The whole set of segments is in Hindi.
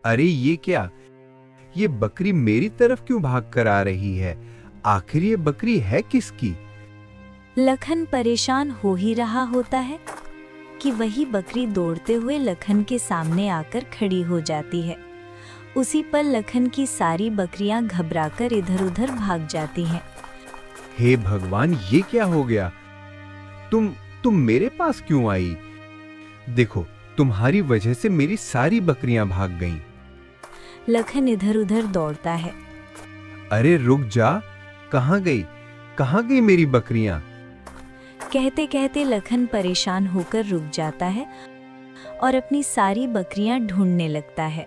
अरे ये क्या? ये बकरी मेरी तरफ क्यों भाग कर आ रही है? आखिर ये बकरी है किसकी? लखन परेशान हो ही रहा होता है कि वही बकरी दौड़ते हुए लखन के सामने आकर खड़ी हो जाती है। उसी पल लखन की सारी बकरियां घबराकर इधर-उधर भाग जाती हैं। हे भगवान, ये क्या हो गया? तुम मेरे पास क्यों आई? देखो, तुम्हारी वजह से मेरी सारी बकरियां भाग गईं। लखन इधर-उधर दौड़ता है। अरे रुक जा, कहाँ गई? कहाँ गई मेरी बकरियां? कहते कहते लखन परेशान होकर रुक जाता है और अपनी सारी बकरियां ढूंढने लगता है।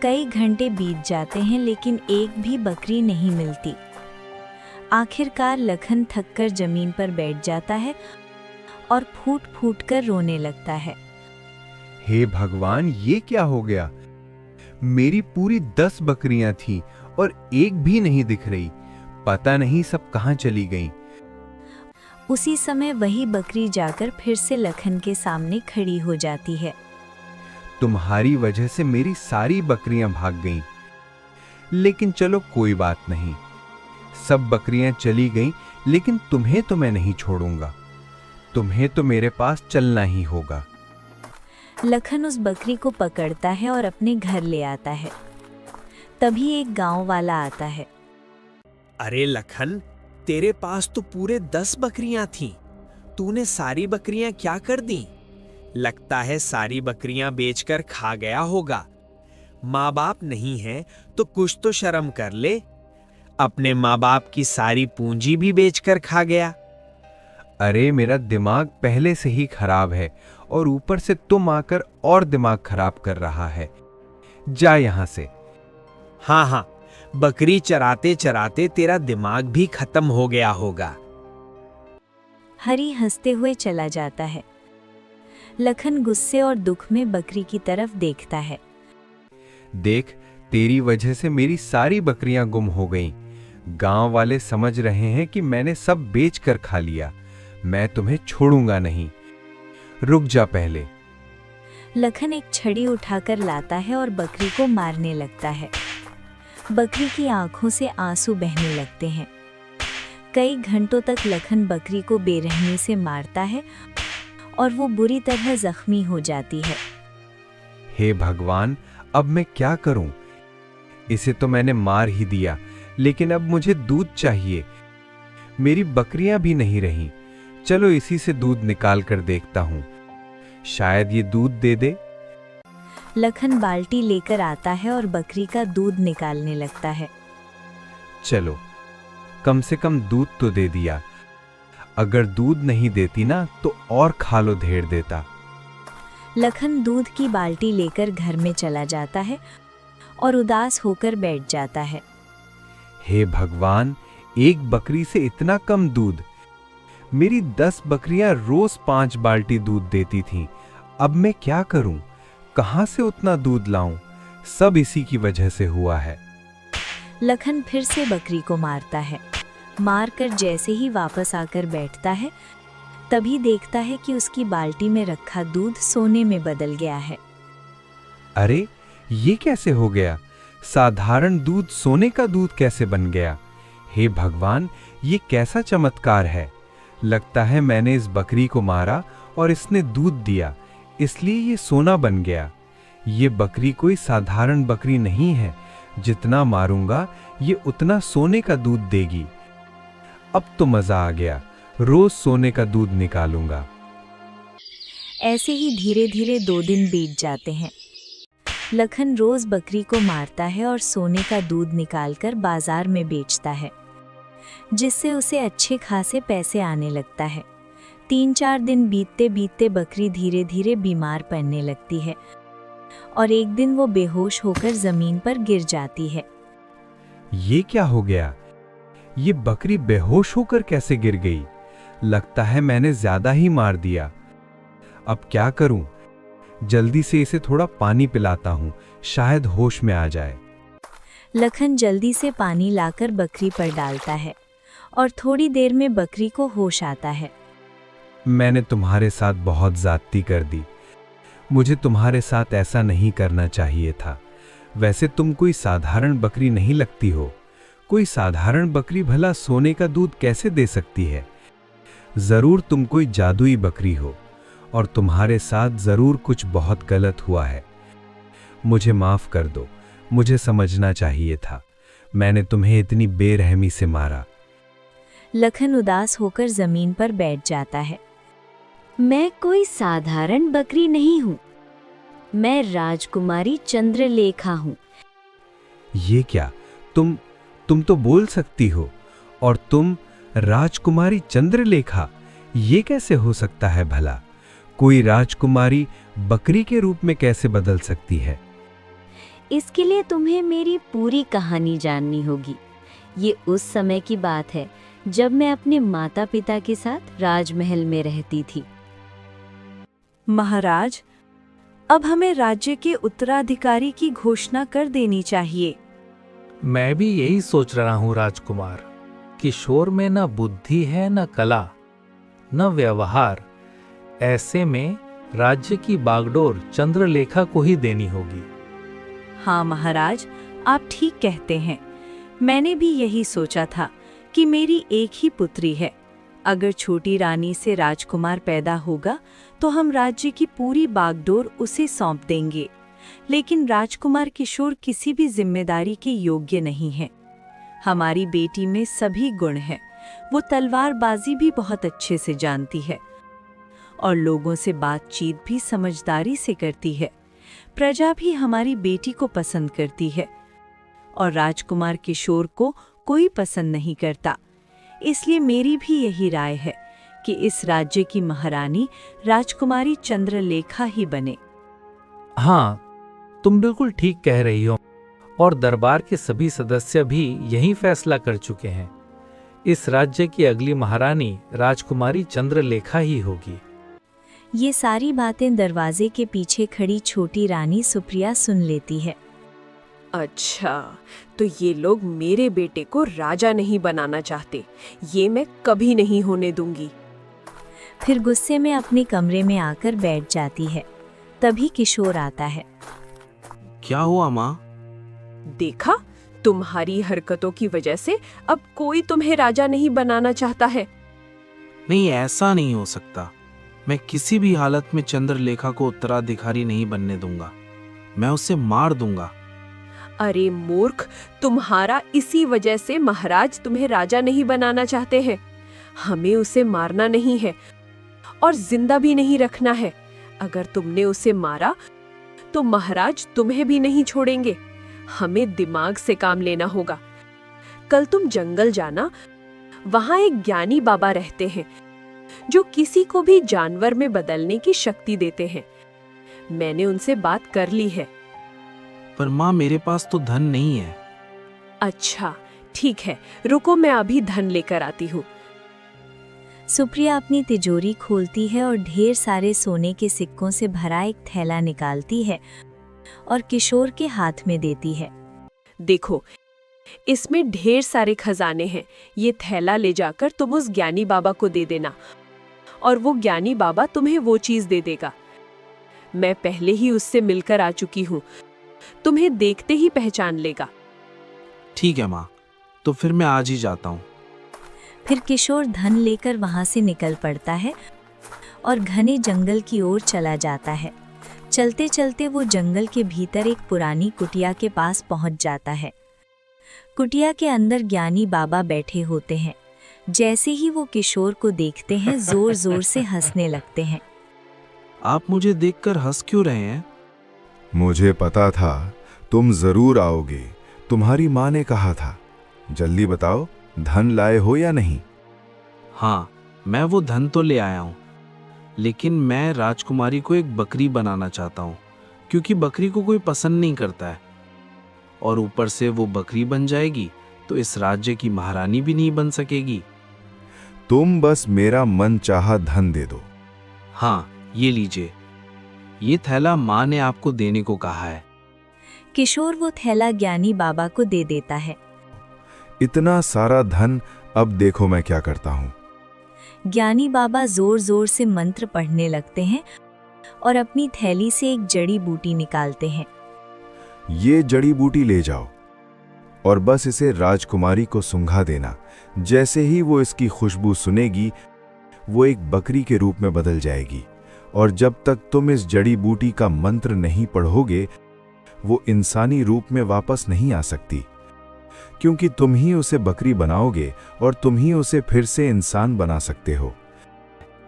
कई घंटे बीत जाते हैं लेकिन एक भी बकरी नहीं मिलती। आखिरकार लखन थककर जमीन पर बैठ जाता है और फूट फूट कर रोने लगता है। हे भगवान, ये क्या हो गया? मेरी पूरी 10 बकरियां थीं और एक भी नहीं दिख रही। पता नहीं सब कहां चली गईं। उसी समय वही बकरी जाकर फिर से लखन के सामने खड़ी हो जाती है। तुम्हारी वजह से मेरी सारी बकरियां भाग गईं। लेकिन चलो, कोई बात नहीं। सब बकरियां चली गईं, लेकिन तुम्हें तो मैं नहीं छोड़ूंगा। तुम्हें तो मेरे पास चलना ही होगा। लखन उस बकरी को पकड़ता है और अपने घर ले आता है। तभी एक गांव वाला आता है। अरे लखन, तेरे पास तो पूरे 10 बकरियां थीं। तूने सारी बकरियां क्या कर दी? लगता है सारी बकरियां बेचकर खा गया होगा। माँ बाप नहीं है तो कुछ तो शर्म कर ले। अपने माँ बाप की सारी पूंजी भी बेचकर खा गया। अरे मेरा दिमाग पहले से ही खराब है और ऊपर से तुम आकर और दिमाग खराब कर रहा है। जा यहां से। हाँ, बकरी चराते चराते तेरा दिमाग भी खत्म हो गया होगा। हरी हंसते हुए चला जाता है। लखन गुस्से और दुख में बकरी की तरफ देखता है। देख, तेरी वजह से मेरी सारी बकरियां गुम हो गईं। गांव वाले समझ रहे हैं कि मैंने सब बेच कर खा लिया। मैं तुम्हें छोड़ूंगा नहीं। रुक जा पहले। लखन एक छड़ी उठाकर लाता है और बकरी को मारने लगता है। बकरी की आंखों से आंसू बहने लगते हैं। कई घंटों तक लखन बकरी को बेरहमी से मारता है और वो बुरी तरह जख्मी हो जाती है। हे भगवान, अब मैं क्या करूं? इसे तो मैंने मार ही दिया, लेकिन अब मुझे दूध चाहिए। मेरी बकरियां भी नहीं रहीं। चलो इसी से दूध निकाल कर देखता हूं। शायद ये दूध दे दे। लखन बाल्टी लेकर आता है और बकरी का दूध निकालने लगता है। चलो, कम से कम दूध तो दे दिया। अगर दूध नहीं देती ना तो और खा लो ढेर देता। लखन दूध की बाल्टी लेकर घर में चला जाता है और उदास होकर बैठ जाता है। हे भगवान, एक बकरी से इतना कम दूध। मेरी 10 बकरियां रोज 5 बाल्टी दूध देती थीं। अब मैं क्या करूं? कहां से उतना दूध लाऊं? सब इसी की वजह से हुआ है। लखन फिर से बकरी को मारता है। मारकर जैसे ही वापस आकर बैठता है, तभी देखता है कि उसकी बाल्टी में रखा दूध सोने में बदल गया है। अरे, ये कैसे हो गया? साधारण दूध सोने का दूध कैसे बन गया? हे भगवान, ये कैसा चमत्कार है? लगता है मैंने इस बकरी को मारा और इसने दूध दिया, इसलिए ये सोना बन गया। ये बकरी कोई साधारण बकरी नहीं है। जितना मारूंगा ये उतना सोने का दूध देगी। अब तो मजा आ गया। रोज सोने का दूध निकालूंगा। ऐसे ही धीरे धीरे 2 दिन बीत जाते हैं। लखन रोज बकरी को मारता है और सोने का दूध निकालकर बाजार में बेचता है, जिससे उसे अच्छे खासे पैसे आने लगता है। 3-4 दिन बीतते बीतते बकरी धीरे धीरे बीमार पड़ने लगती है और एक दिन वो बेहोश होकर जमीन पर गिर जाती है। ये क्या हो गया? ये बकरी बेहोश होकर कैसे गिर गई? लगता है मैंने ज्यादा ही मार दिया। अब क्या करूं? जल्दी से इसे थोड़ा पानी पिलाता हूं, शायद होश में आ जाए। लखन जल्दी से पानी लाकर बकरी पर डालता है और थोड़ी देर में बकरी को होश आता है। मैंने तुम्हारे साथ बहुत ज्यादती कर दी। मुझे तुम्हारे साथ ऐसा नहीं करना चाहिए था। वैसे तुम कोई साधारण बकरी नहीं लगती हो। कोई साधारण बकरी भला सोने का दूध कैसे दे सकती है? जरूर तुम कोई जादुई बकरी हो और तुम्हारे साथ जरूर कुछ बहुत गलत हुआ है। मुझे माफ कर दो, मुझे समझना चाहिए था। मैंने तुम्हें इतनी बेरहमी से मारा। लखन उदास होकर जमीन पर बैठ जाता है। मैं कोई साधारण बकरी नहीं हूँ, मैं राजकुमारी चंद्रलेखा हूँ। ये क्या? तुम तो बोल सकती हो, और तुम राजकुमारी चंद्रलेखा? ये कैसे हो सकता है भला? कोई राजकुमारी बकरी के रूप में कैसे बदल सकती है? इसके लिए तुम्हें मेरी पूरी कहानी जाननी होगी। ये उस समय की बात है जब मैं अपने माता पिता के साथ राजमहल में रहती थी। महाराज, अब हमें राज्य के उत्तराधिकारी की घोषणा कर देनी चाहिए। मैं भी यही सोच रहा हूँ राजकुमार। किशोर में न बुद्धि है, न कला, न व्यवहार। ऐसे में राज्य की बागडोर चंद्रलेखा को ही देनी होगी। हाँ महाराज, आप ठीक कहते हैं। मैंने भी यही सोचा था कि मेरी एक ही पुत्री है। अगर छोटी रानी से राजकुमार पैदा होगा तो हम राज्य की पूरी बागडोर उसे सौंप देंगे। लेकिन राजकुमार किशोर किसी भी जिम्मेदारी के योग्य नहीं है। हमारी बेटी में सभी गुण हैं। वो तलवारबाजी भी बहुत अच्छे से जानती है और लोगों से बातचीत भी समझदारी से करती है। प्रजा भी हमारी बेटी को पसंद करती है और राजकुमार किशोर को कोई पसंद नहीं करता। इसलिए मेरी भी यही राय है कि इस राज्य की महारानी राजकुमारी चंद्रलेखा ही बने। हाँ, तुम बिल्कुल ठीक कह रही हो और दरबार के सभी सदस्य भी यही फैसला कर चुके हैं। इस राज्य की अगली महारानी राजकुमारी चंद्रलेखा ही होगी। ये सारी बातें दरवाजे के पीछे खड़ी छोटी रानी सुप्रिया सुन लेती है। अच्छा, तो ये लोग मेरे बेटे को राजा नहीं बनाना चाहते। ये मैं कभी नहीं होने दूंगी। फिर गुस्से में अपने कमरे में आकर बैठ जाती है। तभी किशोर आता है। क्या हुआ माँ? देखा, तुम्हारी हरकतों की वजह से अब कोई तुम्हें राजा नहीं बनाना चाहता है। नहीं, ऐसा नहीं हो सकता। मैं किसी भी हालत में चंद्रलेखा को उत्तराधिकारी नहीं बनने दूंगा। मैं उसे मार दूंगा। अरे मूर्ख, तुम्हारा इसी वजह से महाराज तुम्हें राजा नहीं बनाना चाहते हैं। हमें उसे मारना नहीं है और जिंदा भी नहीं रखना है। अगर तुमने उसे मारा तो महाराज तुम्हें भी नहीं छोड़ेंगे। हमें दिमाग से काम लेना होगा। कल तुम जंगल जाना, वहां एक ज्ञानी बाबा रहते हैं जो किसी को भी जानवर में बदलने की शक्ति देते हैं। मैंने उनसे बात कर ली है। पर माँ, मेरे पास तो धन नहीं है। अच्छा ठीक है, रुको, मैं अभी धन लेकर आती हूँ। सुप्रिया अपनी तिजोरी खोलती है और ढेर सारे सोने के सिक्कों से भरा एक थैला निकालती है और किशोर के हाथ में देती है। देखो, इसमें ढेर सारे खजाने हैं। ये थैला ले जाकर तुम उस ज्ञानी बाबा को दे देना और वो ज्ञानी बाबा तुम्हें वो चीज दे देगा। मैं पहले ही उससे मिलकर आ चुकी हूँ, तुम्हें देखते ही पहचान लेगा। ठीक है माँ, तो फिर मैं आज ही जाता हूँ। फिर किशोर धन लेकर वहां से निकल पड़ता है और घने जंगल की ओर चला जाता है। चलते चलते वो जंगल के भीतर एक पुरानी कुटिया के पास पहुंच जाता है। कुटिया के अंदर ज्ञानी बाबा बैठे होते हैं। जैसे ही वो किशोर को देखते हैं, जोर जोर से हंसने लगते हैं। आप मुझे देखकर हंस क्यों रहे हैं? मुझे पता था तुम जरूर आओगे। तुम्हारी माँ ने कहा था। जल्दी बताओ, धन लाए हो या नहीं? हाँ, मैं वो धन तो ले आया हूँ, लेकिन मैं राजकुमारी को एक बकरी बनाना चाहता हूँ, क्योंकि बकरी को कोई पसंद नहीं करता है। और ऊपर से वो बकरी बन जाएगी तो इस राज्य की महारानी भी नहीं बन सकेगी। तुम बस मेरा मन चाहा धन दे दो। हाँ, ये लीजिए। ये थैला माँ ने आपको देने को कहा है। किशोर वो थैला ज्ञानी बाबा को दे देता है। इतना सारा धन, अब देखो मैं क्या करता हूँ। ज्ञानी बाबा जोर जोर से मंत्र पढ़ने लगते हैं और अपनी थैली से एक जड़ी बूटी निकालते हैं। ये जड़ी बूटी ले जाओ और बस इसे राजकुमारी को सूंघा देना। जैसे ही वो इसकी खुशबू सुनेगी, वो एक बकरी के रूप में बदल जाएगी, और जब तक तुम इस जड़ी बूटी का मंत्र नहीं पढ़ोगे, वो इंसानी रूप में वापस नहीं आ सकती, क्योंकि तुम ही उसे बकरी बनाओगे और तुम ही उसे फिर से इंसान बना सकते हो।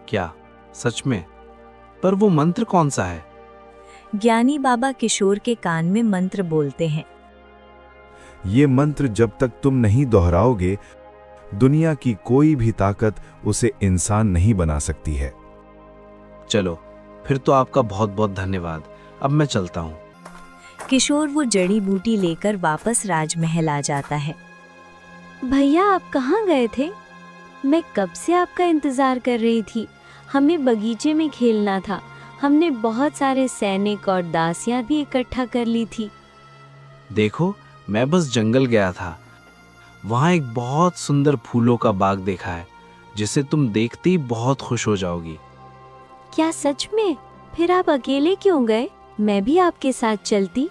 क्या सच में? पर वो मंत्र कौन सा है? ज्ञानी बाबा किशोर के कान में मंत्र बोलते हैं। ये मंत्र जब तक तुम नहीं दोहराओगे, दुनिया की कोई भी ताकत उसे इंसान नहीं बना सकती है। चलो, फिर तो आपका बहुत बहुत धन्यवाद। अब मैं चलता हूँ। किशोर वो जड़ी बूटी लेकर वापस राजमहल आ जाता है। भैया, आप कहाँ गए थे? मैं कब से आपका इंतजार कर रही थी। हमें बगीचे में खेलना था। हमने बहुत सारे सैनिक और दासियां भी इकट्ठा कर ली थी। देखो, मैं बस जंगल गया था। वहाँ एक बहुत सुंदर फूलों का बाग देखा है, जिसे तुम देखते ही बहुत खुश हो जाओगी। क्या सच में? फिर आप अकेले क्यों गए? मैं भी आपके साथ चलती।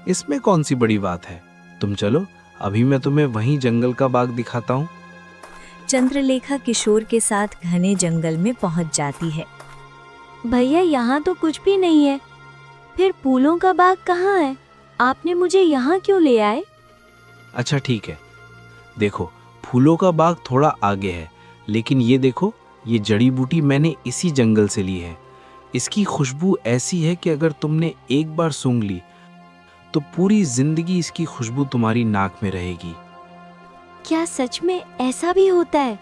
इसमें कौन सी बड़ी बात है? तुम चलो, अभी मैं तुम्हें वहीं जंगल का बाग दिखाता हूँ। चंद्रलेखा किशोर के साथ घने जंगल में पहुंच जाती है। भैया, यहाँ तो कुछ भी नहीं है। फिर फूलों का बाग कहाँ है? आपने मुझे यहाँ क्यों ले आए? अच्छा ठीक है, देखो, फूलों का बाग थोड़ा आगे है, लेकिन ये देखो, ये जड़ी बूटी मैंने इसी जंगल से ली है। इसकी खुशबू ऐसी है कि अगर तुमने एक बार सूंघ ली तो पूरी जिंदगी इसकी खुशबू तुम्हारी नाक में रहेगी। क्या सच में ऐसा भी होता है?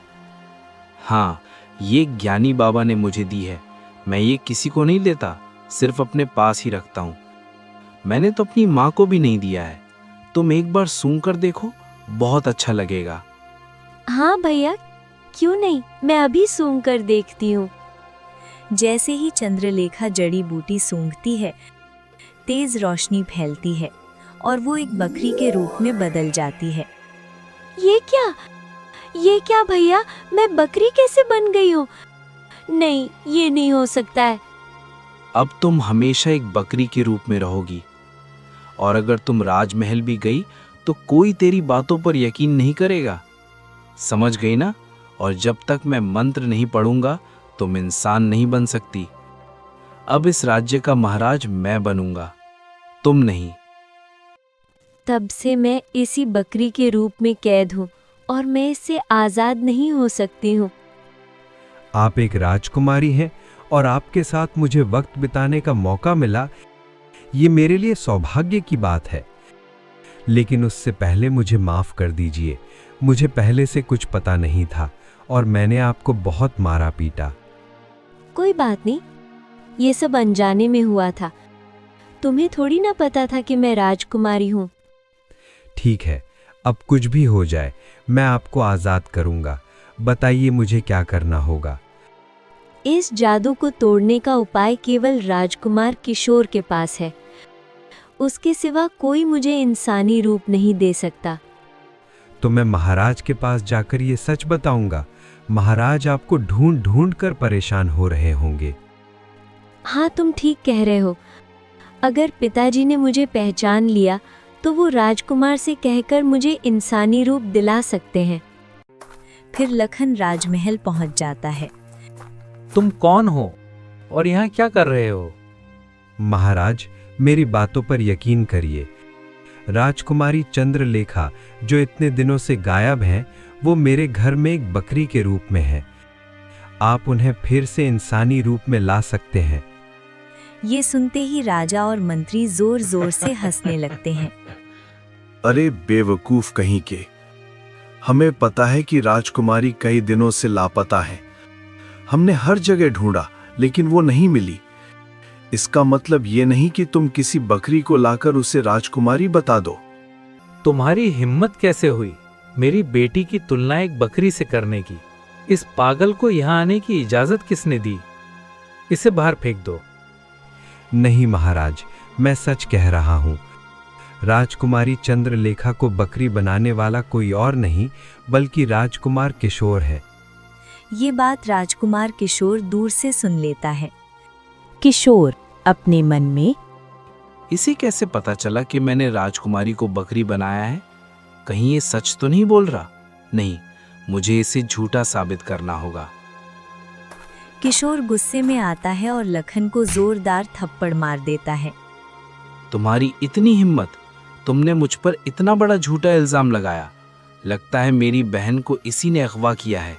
हाँ, ये ज्ञानी बाबा ने मुझे दी है। मैं ये किसी को नहीं देता, सिर्फ अपने पास ही रखता हूँ। मैंने तो अपनी माँ को भी नहीं दिया है। तुम एक बार सूंघ कर देखो, बहुत अच्छा लगेगा। हाँ भैया, क्यों नहीं, मैं अभी सूंघ कर देखती हूँ। जैसे ही चंद्रलेखा जड़ी बूटी सूंघती है, तेज रोशनी फैलती है और वो एक बकरी के रूप में बदल जाती है। ये क्या भैया, मैं बकरी कैसे बन गई हूँ? नहीं, ये नहीं हो सकता है। अब तुम हमेशा एक बकरी के रूप में रहोगी, और अगर तुम राजमहल भी गई तो कोई तेरी बातों पर यकीन नहीं करेगा। समझ गई ना? और जब तक मैं मंत्र नहीं पढ़ूंगा, तुम इंसान नहीं बन सकती। अब इस राज्य का महाराज मैं बनूंगा, तुम नहीं। तब से मैं इसी बकरी के रूप में कैद हूँ और मैं इससे आजाद नहीं हो सकती हूँ। आप एक राजकुमारी हैं और आपके साथ मुझे वक्त बिताने का मौका मिला, ये मेरे लिए सौभाग्य की बात है। लेकिन उससे पहले मुझे माफ कर दीजिए। मुझे पहले से कुछ पता नहीं था और मैंने आपको बहुत मारा पीटा। कोई बात नहीं, ये सब अनजाने में हुआ था। तुम्हें थोड़ी ना पता था कि मैं राजकुमारी हूँ। ठीक है, अब कुछ भी हो जाए, मैं आपको आजाद करूंगा। बताइए मुझे क्या करना होगा। इस जादू को तोड़ने का उपाय केवल राजकुमार किशोर के पास है। उसके सिवा कोई मुझे इंसानी रूप नहीं दे सकता। तो मैं महाराज के पास जाकर ये सच बताऊंगा। महाराज आपको ढूंढ ढूंढ कर परेशान हो रहे होंगे। हाँ, तुम ठीक कह रहे हो। अगर पिताजी ने मुझे पहचान लिया तो वो राजकुमार से कहकर मुझे इंसानी रूप दिला सकते हैं। फिर लखन राजमहल पहुंच जाता है। तुम कौन हो और यहाँ क्या कर रहे हो? महाराज, मेरी बातों पर यकीन करिए। राजकुमारी चंद्रलेखा, जो इतने दिनों से गायब हैं, वो मेरे घर में एक बकरी के रूप में है। आप उन्हें फिर से इंसानी रूप में ला सकते हैं। ये सुनते ही राजा और मंत्री जोर जोर से हंसने लगते हैं। अरे बेवकूफ कहीं के, हमें पता है कि राजकुमारी कई दिनों से लापता है। हमने हर जगह ढूंढा, लेकिन वो नहीं मिली। इसका मतलब ये नहीं कि तुम किसी बकरी को लाकर उसे राजकुमारी बता दो। तुम्हारी हिम्मत कैसे हुई मेरी बेटी की तुलना एक बकरी से करने की? इस पागल को यहाँ आने की इजाजत किसने दी? इसे बाहर फेंक दो। नहीं महाराज, मैं सच कह रहा हूँ। राजकुमारी चंद्रलेखा को बकरी बनाने वाला कोई और नहीं, बल्कि राजकुमार किशोर है। ये बात राजकुमार किशोर दूर से सुन लेता है। किशोर अपने मन में, इसे कैसे पता चला कि मैंने राजकुमारी को बकरी बनाया है? कहीं ये सच तो नहीं बोल रहा? नहीं, मुझे इसे झूठा साबित करना होगा। किशोर गुस्से में आता है और लखन को जोरदार थप्पड़ मार देता है। तुम्हारी इतनी हिम्मत, तुमने मुझ पर इतना बड़ा झूठा इल्जाम लगाया। लगता है मेरी बहन को इसी ने अगवा किया है।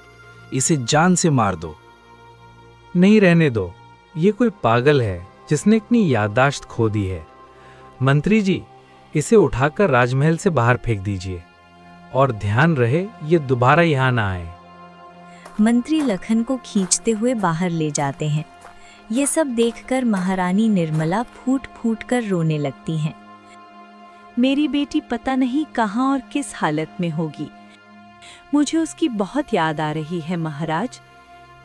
इसे जान से मार दो। नहीं, रहने दो। ये कोई पागल है जिसने अपनी याददाश्त खो दी है। मंत्री जी, इसे उठाकर राजमहल से बाहर फेंक दीजिए और ध्यान रहे ये दोबारा यहाँ ना आए। मंत्री लखन को खींचते हुए बाहर ले जाते हैं। ये सब देखकर महारानी निर्मला फूट फूट कर रोने लगती हैं। मेरी बेटी पता नहीं कहाँ और किस हालत में होगी। मुझे उसकी बहुत याद आ रही है महाराज।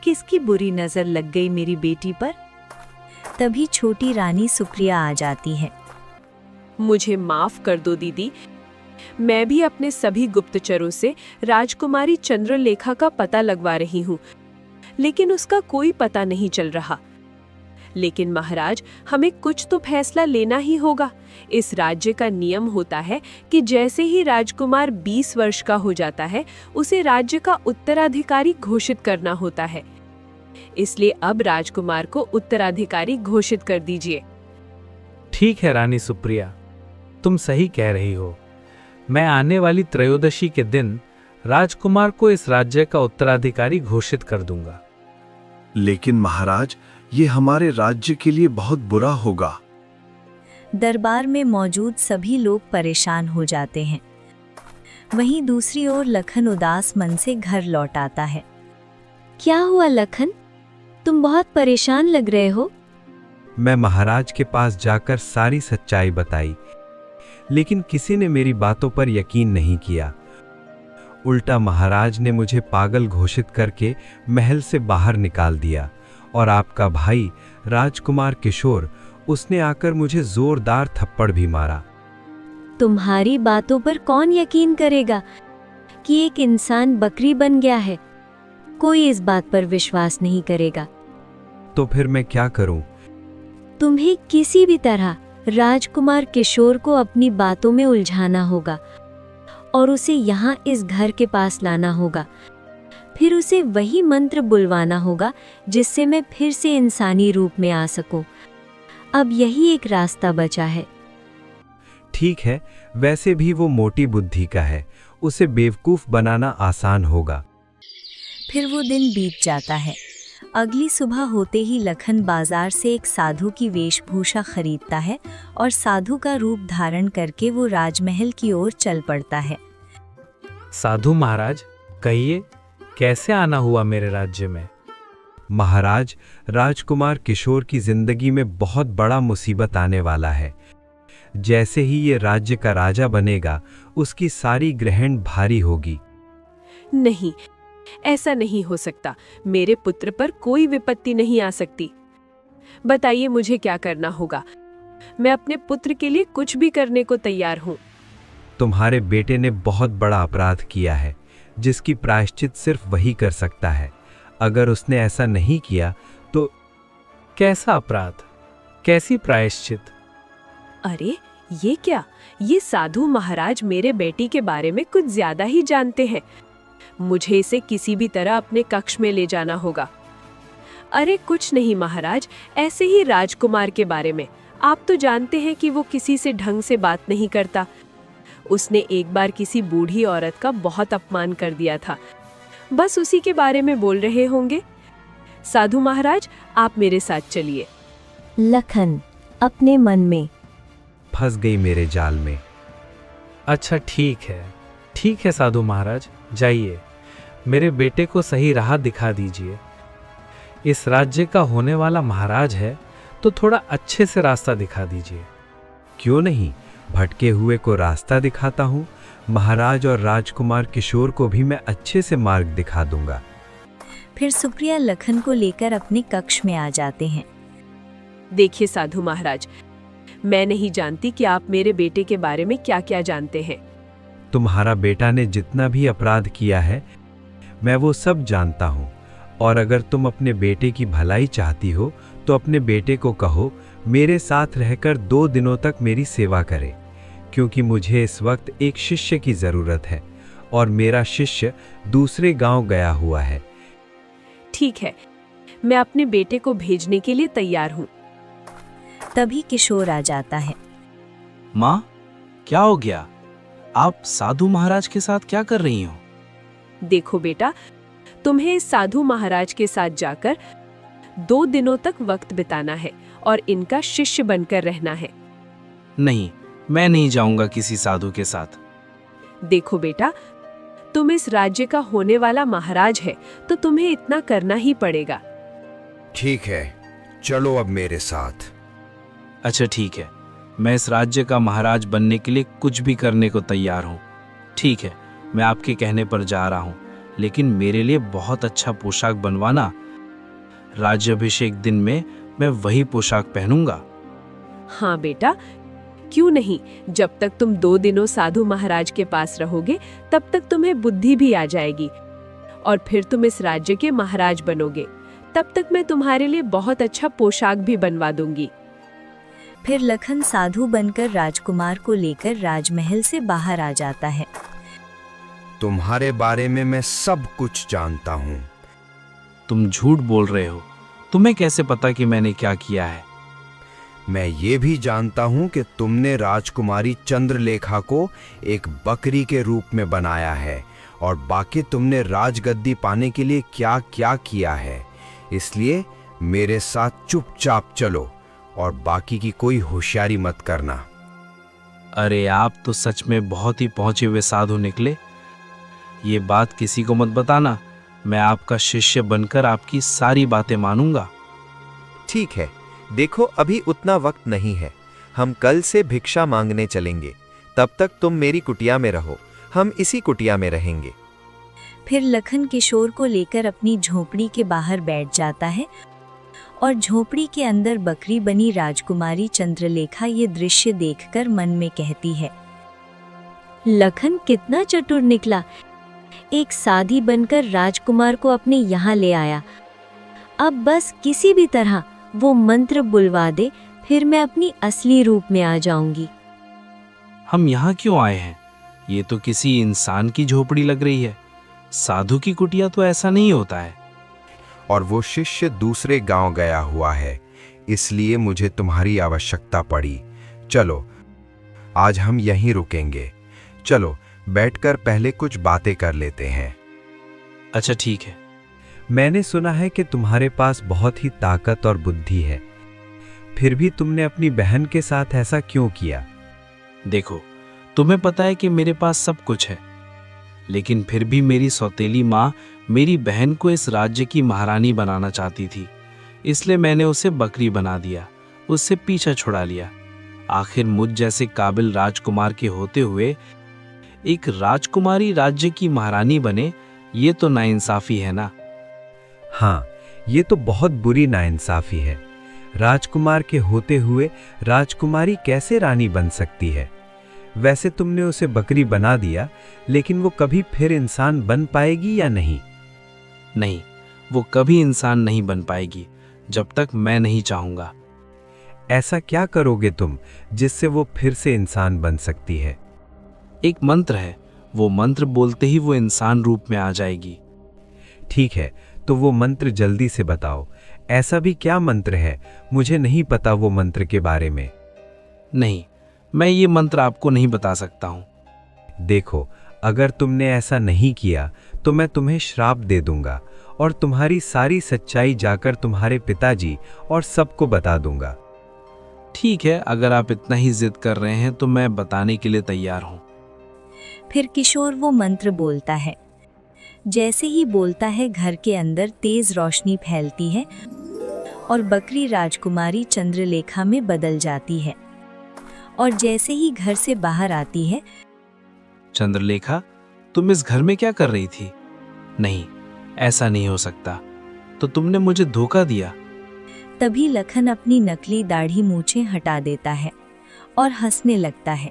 किसकी बुरी नजर लग गई मेरी बेटी पर? तभी छोटी रानी सुप्रिया आ जाती है। मुझे माफ कर दो दीदी, मैं भी अपने सभी गुप्तचरों से राजकुमारी चंद्रलेखा का पता लगवा रही हूँ, लेकिन उसका कोई पता नहीं चल रहा। लेकिन महाराज, हमें कुछ तो फैसला लेना ही होगा। इस राज्य का नियम होता है कि जैसे ही राजकुमार 20 वर्ष का हो जाता है, उसे राज्य का उत्तराधिकारी घोषित करना होता है। इसलिए अब राजकुमार को उत्तराधिकारी घोषित कर दीजिए। ठीक है रानी सुप्रिया, तुम सही कह रही हो। मैं आने वाली त्रयोदशी के दिन राजकुमार को इस राज्य का उत्तराधिकारी घोषित कर दूंगा। लेकिन महाराज, ये हमारे राज्य के लिए बहुत बुरा होगा। दरबार में मौजूद सभी लोग परेशान हो जाते हैं। वहीं दूसरी ओर लखन उदास मन से घर लौट आता है। क्या हुआ लखन? तुम बहुत परेशान लग रहे हो। मैं महाराज के पास जाकर सारी सच्चाई बताई, लेकिन किसी ने मेरी बातों पर यकीन नहीं किया। उल्टा महाराज ने मुझे पागल घोषित करके महल से बाहर निकाल दिया और आपका भाई राजकुमार किशोर, उसने आकर मुझे जोरदार थप्पड़ भी मारा। तुम्हारी बातों पर कौन यकीन करेगा कि एक इंसान बकरी बन गया है? कोई इस बात पर विश्वास नहीं करेगा। तो फिर मैं क्या करूं? तुम्हें किसी भी तरह राजकुमार किशोर को अपनी बातों में उलझाना होगा और उसे यहाँ इस घर के पास लाना होगा। फिर उसे वही मंत्र बुलवाना होगा जिससे मैं फिर से इंसानी रूप में आ सकूं। अब यही एक रास्ता बचा है। ठीक है, वैसे भी वो मोटी बुद्धि का है, उसे बेवकूफ बनाना आसान होगा। फिर वो दिन बीत जाता है। अगली सुबह होते ही लखन बाजार से एक साधु की वेशभूषा खरीदता है और साधु का रूप धारण करके वो राजमहल की ओर चल पड़ता है। साधु महाराज, कहिए कैसे आना हुआ मेरे राज्य में? महाराज, राजकुमार किशोर की जिंदगी में बहुत बड़ा मुसीबत आने वाला है। जैसे ही ये राज्य का राजा बनेगा, उसकी सारी ग्रहण भारी होगी। नहीं, ऐसा नहीं हो सकता। मेरे पुत्र पर कोई विपत्ति नहीं आ सकती। बताइए मुझे क्या करना होगा। मैं अपने पुत्र के लिए कुछ भी करने को तैयार हूँ। तुम्हारे बेटे ने बहुत बड़ा अपराध किया है, जिसकी प्रायश्चित सिर्फ वही कर सकता है। अगर उसने ऐसा नहीं किया तो। कैसा अपराध? कैसी प्रायश्चित? अरे ये क्या? ये साधु महाराज मेरे बेटी के बारे में कुछ ज्यादा ही जानते हैं। मुझे इसे किसी भी तरह अपने कक्ष में ले जाना होगा। अरे कुछ नहीं महाराज, ऐसे ही राजकुमार के बारे में। आप तो जानते हैं कि वो किसी से ढंग से बात नहीं करता। उसने एक बार किसी बूढ़ी औरत का बहुत अपमान कर दिया था। बस उसी के बारे में बोल रहे होंगे। साधु महाराज, आप मेरे साथ चलिए। लखन अपने मन में, फंस गई मेरे जाल में। अच्छा ठीक है साधु महाराज, जाइए। मेरे बेटे को सही राह दिखा दीजिए। इस राज्य का होने वाला महाराज है, तो थोड़ा अच्छे से रास्ता दिखा दीजिए। क्यों नहीं, भटके हुए को रास्ता दिखाता हूँ। महाराज और राजकुमार किशोर को भी मैं अच्छे से मार्ग दिखा दूंगा। फिर सुप्रिया लखन को लेकर अपने कक्ष में आ जाते हैं। देखिए साधु महाराज, मैं नहीं जानती कि आप मेरे बेटे के बारे में क्या क्या जानते हैं। तुम्हारा बेटा ने जितना भी अपराध किया है, मैं वो सब जानता हूँ। और अगर तुम अपने बेटे की भलाई चाहती हो तो अपने बेटे को कहो मेरे साथ रहकर 2 दिनों तक मेरी सेवा करे, क्योंकि मुझे इस वक्त एक शिष्य की जरूरत है और मेरा शिष्य दूसरे गांव गया हुआ है। ठीक है, मैं अपने बेटे को भेजने के लिए तैयार हूँ। तभी किशोर आ जाता है। माँ, क्या हो गया? आप साधु महाराज के साथ क्या कर रही हो? देखो बेटा, तुम्हें इस साधु महाराज के साथ जाकर 2 दिनों तक वक्त बिताना है और इनका शिष्य बनकर रहना है। नहीं, मैं नहीं जाऊंगा किसी साधु के साथ। देखो बेटा, तुम इस राज्य का होने वाला महाराज है, तो तुम्हें इतना करना ही पड़ेगा। ठीक है, चलो अब मेरे साथ। अच्छा ठीक है, मैं इस राज्य का महाराज बनने के लिए कुछ भी करने को तैयार हूँ। ठीक है, मैं आपके कहने पर जा रहा हूँ, लेकिन मेरे लिए बहुत अच्छा पोशाक बनवाना। राज्याभिषेक दिन में मैं वही पोशाक पहनूंगा। हाँ बेटा, क्यों नहीं। जब तक तुम 2 दिनों साधु महाराज के पास रहोगे, तब तक तुम्हें बुद्धि भी आ जाएगी और फिर तुम इस राज्य के महाराज बनोगे। तब तक मैं तुम्हारे लिए बहुत अच्छा पोशाक भी बनवा दूंगी। फिर लखन साधु बनकर राजकुमार को लेकर राजमहल से बाहर आ जाता है। तुम्हारे बारे में मैं सब कुछ जानता हूँ। तुम झूठ बोल रहे हो। तुम्हें कैसे पता कि मैंने क्या किया है? मैं ये भी जानता हूँ कि तुमने राजकुमारी चंद्रलेखा को एक बकरी के रूप में बनाया है और बाकी तुमने राजगद्दी पाने के लिए क्या क्या किया है। इसलिए मेरे साथ चुपचाप चलो और बाकी की कोई होशियारी मत करना। अरे आप तो सच में बहुत ही पहुंचे हुए साधु निकले। ये बात किसी को मत बताना। मैं आपका शिष्य बनकर आपकी सारी बातें मानूंगा। ठीक है, देखो अभी उतना वक्त नहीं है। हम कल से भिक्षा मांगने चलेंगे। तब तक तुम मेरी कुटिया में रहो, हम इसी कुटिया में रहेंगे। फिर लखन किशोर को लेकर अपनी झोपड़ी के बाहर बैठ जाता है और झोपड़ी के अंदर बकरी बनी राजकुमारी चंद्रलेखा ये दृश्य देखकर मन में कहती है, लखन कितना चतुर निकला। एक साधी बनकर राजकुमार को अपने यहाँ ले आया। अब बस किसी भी तरह वो मंत्र बुलवा दे, फिर मैं अपनी असली रूप में आ जाऊंगी। हम यहाँ क्यों आए हैं? ये तो किसी इंसान की झोपड़ी लग रही है। साधु की कुटिया तो ऐसा नहीं होता है। और वो शिष्य दूसरे गांव गया हुआ है, इसलिए मुझे तुम्हारी आवश्यकता पड़ी। चलो, आज हम यहीं रुकेंगे। चलो, बैठकर पहले कुछ बातें कर लेते हैं। अच्छा ठीक है। मैंने सुना है कि तुम्हारे पास बहुत ही ताकत और बुद्धि है, फिर भी तुमने अपनी बहन के साथ ऐसा क्यों किया? देखो, तुम्हें पता है कि मेरे पास सब कुछ है, लेकिन फिर भी मेरी सौतेली माँ मेरी बहन को इस राज्य की महारानी बनाना चाहती थी। इसलिए मैंने उसे बकरी बना दिया, उससे पीछा छुड़ा लिया। आखिर मुझ जैसे काबिल राजकुमार के होते हुए एक राजकुमारी राज्य की महारानी बने, ये तो नाइंसाफी है ना। हाँ, ये तो बहुत बुरी नाइंसाफी है। राजकुमार के होते हुए राजकुमारी कैसे रानी बन सकती है? वैसे तुमने उसे बकरी बना दिया, लेकिन वो कभी फिर इंसान बन पाएगी या नहीं? नहीं, वो कभी इंसान नहीं बन पाएगी जब तक मैं नहीं चाहूंगा। ऐसा क्या करोगे तुम जिससे वो फिर से इंसान बन सकती है? एक मंत्र है, वो मंत्र बोलते ही वो इंसान रूप में आ जाएगी। ठीक है, तो वो मंत्र जल्दी से बताओ। ऐसा भी क्या मंत्र है? मुझे नहीं पता वो मंत्र के बारे में। नहीं, मैं ये मंत्र आपको नहीं बता सकता हूं। देखो, अगर तुमने ऐसा नहीं किया तो मैं तुम्हें श्राप दे दूंगा और तुम्हारी सारी सच्चाई जाकर तुम्हारे पिताजी और सबको बता दूंगा। ठीक है, अगर आप इतना ही जिद कर रहे हैं तो मैं बताने के लिए तैयार हूं। फिर किशोर वो मंत्र बोलता है। जैसे ही बोलता है, घर के अंदर तेज रोशनी फैलती है और बकरी राजकुमारी चंद्रलेखा में बदल जाती है। और जैसे ही घर से बाहर आती है, चंद्रलेखा, तुम इस घर में क्या कर रही थी? नहीं, ऐसा नहीं हो सकता। तो तुमने मुझे धोखा दिया। तभी लखन अपनी नकली दाढ़ी मूछें हटा देता है और हंसने लगता है।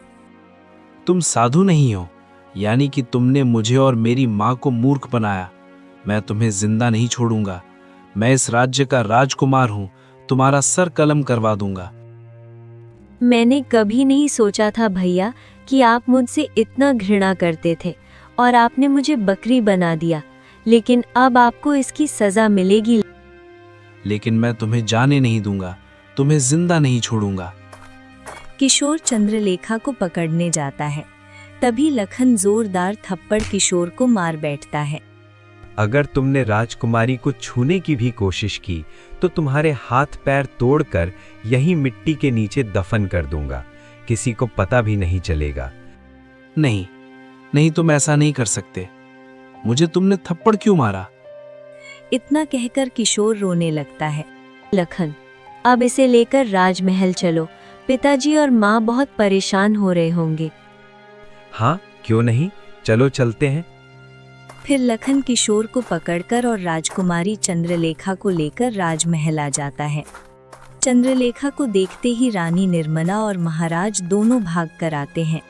तुम साधु नहीं हो, यानी कि तुमने मुझे और मेरी माँ को मूर्ख बनाया। मैं तुम्हें जिंदा नहीं छोड़ूंगा। मैं इस राज्य का राजकुमार हूँ, तुम्हारा सर कलम करवा दूंगा। मैंने कभी नहीं सोचा था भैया कि आप मुझसे इतना घृणा करते थे और आपने मुझे बकरी बना दिया, लेकिन अब आपको इसकी सजा मिलेगी। लेकिन मैं तुम्हें जाने नहीं दूंगा, तुम्हें जिंदा नहीं छोड़ूंगा। किशोर चंद्रलेखा को पकड़ने जाता है। तभी लखन जोरदार थप्पड़ किशोर को मार बैठता है। अगर तुमने राजकुमारी को छूने की भी कोशिश की तो तुम्हारे हाथ पैर तोड़कर यहीं मिट्टी के नीचे दफन कर दूंगा, किसी को पता भी नहीं चलेगा। नहीं नहीं, तुम ऐसा नहीं कर सकते। मुझे तुमने थप्पड़ क्यों मारा? इतना कहकर किशोर रोने लगता है। लखन, अब इसे लेकर राजमहल चलो, पिताजी और माँ बहुत परेशान हो रहे होंगे। हाँ, क्यों नहीं, चलो चलते हैं। फिर लखन किशोर को पकड़कर और राजकुमारी चंद्रलेखा को लेकर राजमहल आ जाता है। चंद्रलेखा को देखते ही रानी निर्मला और महाराज दोनों भाग कर आते हैं।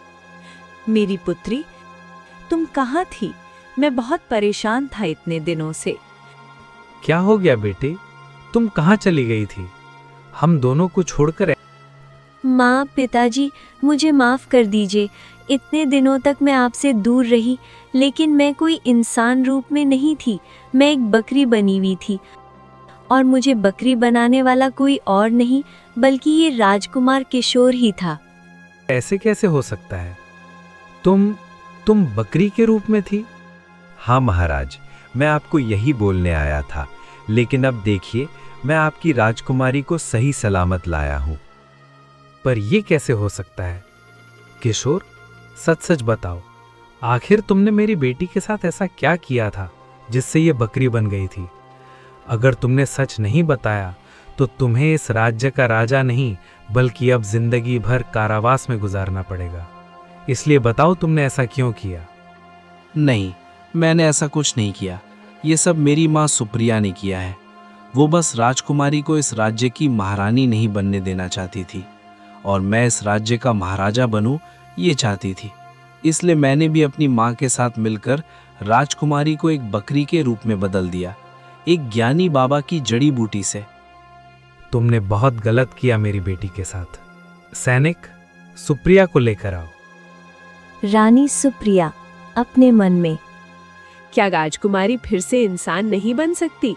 मेरी पुत्री, तुम कहाँ थी? मैं बहुत परेशान था इतने दिनों से। क्या हो गया बेटे, तुम कहाँ चली गई थी? हम दोनों को छोड़कर। माँ, पिताजी, मुझे माफ कर दीजिए। इतने दिनों तक मैं आपसे दूर रही, लेकिन मैं कोई इंसान रूप में नहीं थी। मैं एक बकरी बनी हुई थी और मुझे बकरी बनाने वाला कोई और नहीं बल्कि ये राजकुमार किशोर ही था। ऐसे कैसे हो सकता है? तुम बकरी के रूप में थी? हाँ महाराज, मैं आपको यही बोलने आया था, लेकिन अब देखिए मैं आपकी राजकुमारी को सही सलामत लाया हूँ। पर यह कैसे हो सकता है? किशोर, सच सच बताओ, आखिर तुमने मेरी बेटी के साथ ऐसा क्या किया था जिससे ये बकरी बन गई थी? अगर तुमने सच नहीं बताया तो तुम्हें इस राज्य का राजा नहीं बल्कि अब जिंदगी भर कारावास में गुजारना पड़ेगा। इसलिए बताओ, तुमने ऐसा क्यों किया? नहीं, मैंने ऐसा कुछ नहीं किया। ये सब मेरी माँ सुप्रिया ने किया है। वो बस राजकुमारी को इस राज्य की महारानी नहीं बनने देना चाहती थी और मैं इस राज्य का महाराजा बनूं, ये चाहती थी। इसलिए मैंने भी अपनी माँ के साथ मिलकर राजकुमारी को एक बकरी के रूप में बदल दिया, एक ज्ञानी बाबा की जड़ी बूटी से। तुमने बहुत गलत किया मेरी बेटी के साथ। सैनिक, सुप्रिया को लेकर आओ। रानी सुप्रिया अपने मन में, क्या राजकुमारी फिर से इंसान नहीं बन सकती?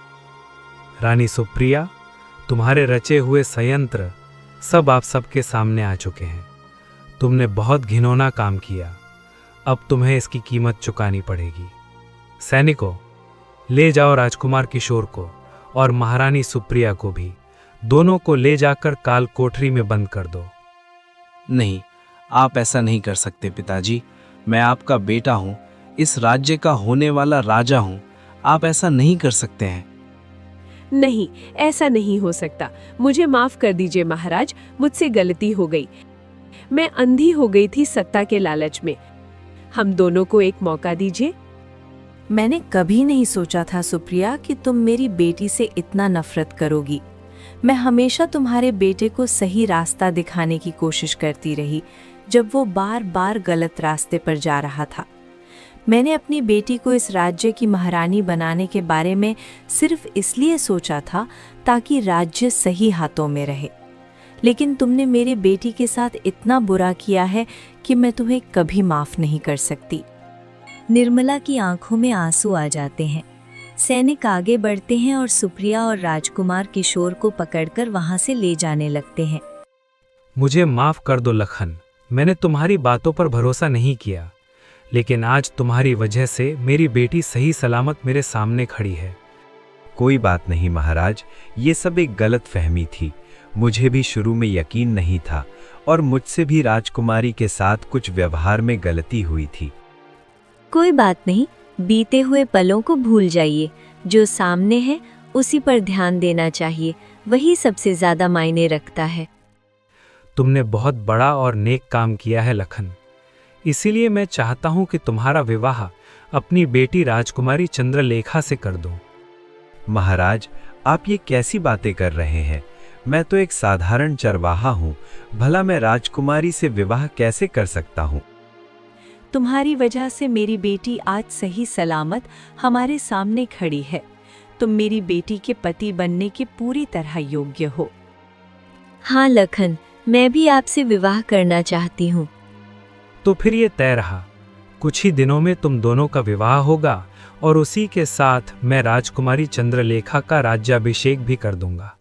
रानी सुप्रिया, तुम्हारे रचे हुए संयंत्र सब आप सबके सामने आ चुके हैं। तुमने बहुत घिनौना काम किया, अब तुम्हें इसकी कीमत चुकानी पड़ेगी। सैनिकों, ले जाओ राजकुमार किशोर को और महारानी सुप्रिया को भी, दोनों को ले जाकर काल कोठरी में बंद कर दो। नहीं, आप ऐसा नहीं कर सकते पिताजी। मैं आपका बेटा हूँ, इस राज्य का होने वाला राजा हूँ। आप ऐसा नहीं कर सकते हैं। नहीं, ऐसा नहीं हो सकता। मुझे माफ कर दीजिए महाराज, मुझसे गलती हो गई। मैं अंधी हो गई थी सत्ता के लालच में। हम दोनों को एक मौका दीजिए। मैंने कभी नहीं सोचा था सुप्रिया कि तुम मेरी बेटी से इतना नफरत करोगी। मैं हमेशा तुम्हारे बेटे को सही रास्ता दिखाने की कोशिश करती रही जब वो बार बार गलत रास्ते पर जा रहा था। मैंने अपनी बेटी को इस राज्य की महारानी बनाने के बारे में सिर्फ इसलिए सोचा था ताकि राज्य सही हाथों में रहे, लेकिन तुमने मेरे बेटी के साथ इतना बुरा किया है कि मैं तुम्हें कभी माफ नहीं कर सकती। निर्मला की आंखों में आंसू आ जाते हैं। सैनिक आगे बढ़ते हैं और सुप्रिया और राजकुमार किशोर को पकड़कर वहां से ले जाने लगते हैं। मुझे माफ कर दो लखन, मैंने तुम्हारी बातों पर भरोसा नहीं किया, लेकिन आज तुम्हारी वजह से मेरी बेटी सही सलामत मेरे सामने खड़ी है। कोई बात नहीं महाराज, ये सब एक गलत फहमी थी। मुझे भी शुरू में यकीन नहीं था और मुझसे भी राजकुमारी के साथ कुछ व्यवहार में गलती हुई थी। कोई बात नहीं, बीते हुए पलों को भूल जाइए। जो सामने है उसी पर ध्यान देना चाहिए, वही सबसे ज्यादा मायने रखता है। तुमने बहुत बड़ा और नेक काम किया है लखन, इसीलिए मैं चाहता हूं कि तुम्हारा विवाह अपनी बेटी राजकुमारी चंद्रलेखा से कर दूं। महाराज, आप ये कैसी बातें कर रहे हैं? मैं तो एक साधारण चरवाहा हूँ, भला मैं राजकुमारी से विवाह कैसे कर सकता हूँ? तुम्हारी वजह से मेरी बेटी आज सही सलामत हमारे सामने खड़ी है। तुम मेरी बेटी के पति बनने के पूरी तरह योग्य हो। हाँ लखन, मैं भी आपसे विवाह करना चाहती हूँ। तो फिर ये तय रहा, कुछ ही दिनों में तुम दोनों का विवाह होगा और उसी के साथ मैं राजकुमारी चंद्रलेखा का राज्याभिषेक भी कर दूंगा।